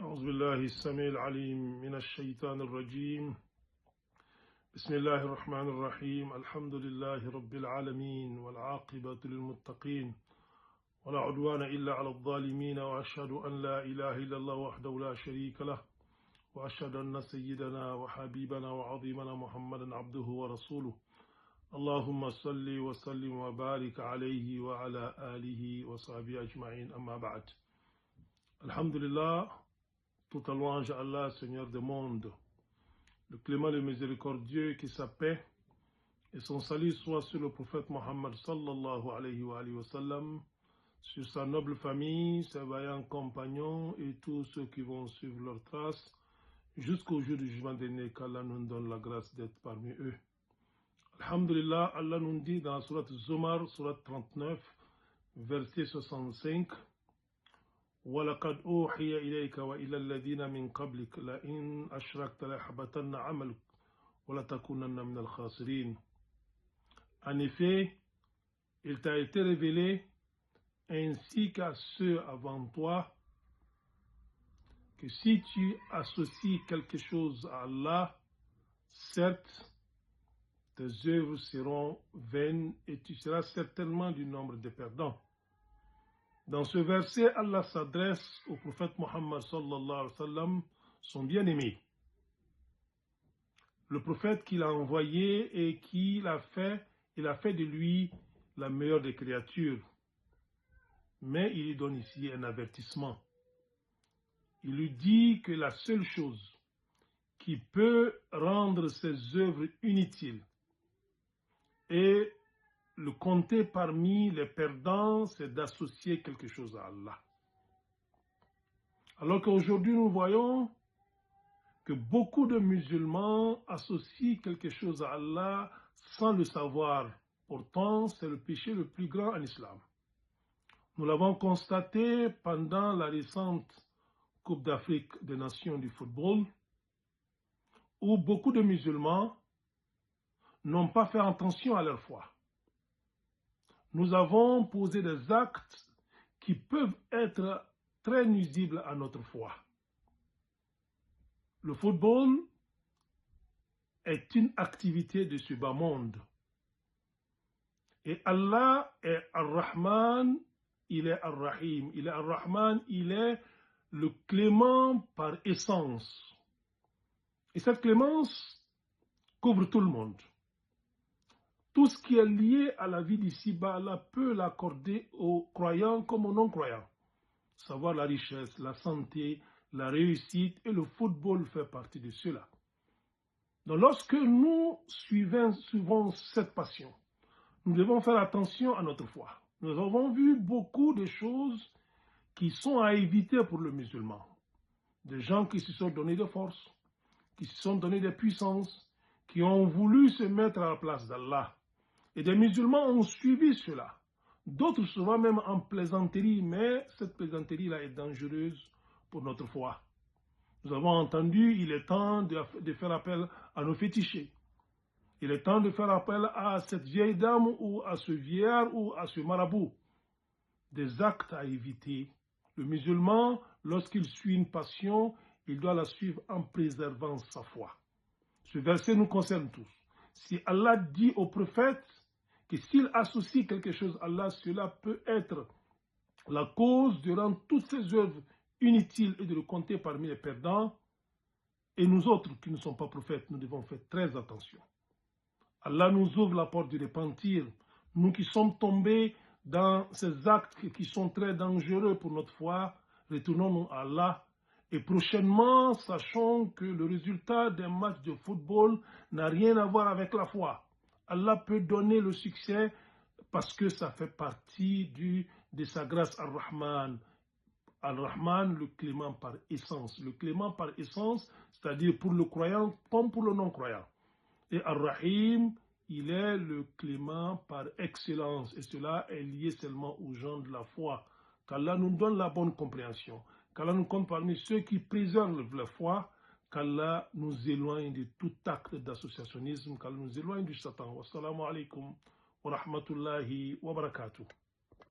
أعوذ بالله السميع العليم من الشيطان الرجيم. بسم الله الرحمن الرحيم. الحمد لله رب العالمين والعاقبة للمتقين ولا عدوان إلا على الظالمين، وأشهد أن لا إله إلا الله وحده لا شريك له، وأشهد أن سيدنا وحبيبنا وعظيمنا محمدا عبده ورسوله. اللهم صل وسلم وبارك عليه وعلى آله وصحبه أجمعين. أما بعد. Alhamdulillah, toute louange à Allah, Seigneur des mondes, le clément, le miséricordieux, qui sa paix et son salut soit sur le prophète Mohammed sallallahu alayhi wa sallam, sur sa noble famille, ses vaillants compagnons et tous ceux qui vont suivre leurs traces jusqu'au jour du jugement dernier, qu'Allah nous donne la grâce d'être parmi eux. Alhamdulillah, Allah nous dit dans la sourate Zumar, sourate 39, verset 65, وَلَقَدْ أُوحِيَ إِلَيْكَ وَإِلَى الَّذِينَ مِنْ قَبْلِكَ لَئِنْ أَشْرَكْتَ لَيَحْبَطَنَّ عَمَلُكَ وَلَتَكُونَنَّ مِنَ الْخَاسِرِينَ. En effet, il t'a été révélé, ainsi qu'à ceux avant toi, que si tu associes quelque chose à Allah, certes, tes œuvres seront vaines et tu seras certainement du nombre des perdants. Dans ce verset, Allah s'adresse au prophète Mohammed sallallahu alayhi wa sallam, son bien-aimé. Le prophète qu'il a envoyé et il a fait de lui la meilleure des créatures. Mais il lui donne ici un avertissement. Il lui dit que la seule chose qui peut rendre ses œuvres inutiles et le compter parmi les perdants, c'est d'associer quelque chose à Allah. Alors qu'aujourd'hui, nous voyons que beaucoup de musulmans associent quelque chose à Allah sans le savoir. Pourtant, c'est le péché le plus grand en islam. Nous l'avons constaté pendant la récente Coupe d'Afrique des Nations du football, où beaucoup de musulmans n'ont pas fait attention à leur foi. Nous avons posé des actes qui peuvent être très nuisibles à notre foi. Le football est une activité de ce bas monde. Et Allah est Ar-Rahman, il est Ar-Rahim. Il est Ar-Rahman, il est le clément par essence. Et cette clémence couvre tout le monde. Tout ce qui est lié à la vie d'ici-bas, Allah peut l'accorder aux croyants comme aux non-croyants. Savoir la richesse, la santé, la réussite, et le football fait partie de cela. Donc lorsque nous suivons cette passion, nous devons faire attention à notre foi. Nous avons vu beaucoup de choses qui sont à éviter pour le musulman. Des gens qui se sont donné de force, qui se sont donné de puissance, qui ont voulu se mettre à la place d'Allah. Et des musulmans ont suivi cela. D'autres souvent même en plaisanterie, mais cette plaisanterie-là est dangereuse pour notre foi. Nous avons entendu, il est temps de faire appel à nos fétichés. Il est temps de faire appel à cette vieille dame ou à ce vieillard ou à ce marabout. Des actes à éviter. Le musulman, lorsqu'il suit une passion, il doit la suivre en préservant sa foi. Ce verset nous concerne tous. Si Allah dit au prophète que s'il associe quelque chose à Allah, cela peut être la cause de rendre toutes ses œuvres inutiles et de le compter parmi les perdants, et nous autres qui ne sommes pas prophètes, nous devons faire très attention. Allah nous ouvre la porte du repentir. Nous qui sommes tombés dans ces actes qui sont très dangereux pour notre foi, retournons-nous à Allah. Et prochainement, sachons que le résultat d'un match de football n'a rien à voir avec la foi. Allah peut donner le succès parce que ça fait partie de sa grâce Ar-Rahman. Ar-Rahman, le clément par essence. Le clément par essence, c'est-à-dire pour le croyant comme pour le non-croyant. Et Ar-Rahim, il est le clément par excellence. Et cela est lié seulement aux gens de la foi. Qu'Allah nous donne la bonne compréhension. Qu'Allah nous compte parmi ceux qui préservent la foi. Qu'Allah nous éloigne de tout acte d'associationnisme. Qu'Allah nous éloigne du Satan. Wassalamu alaikum wa rahmatullahi wa barakatuh.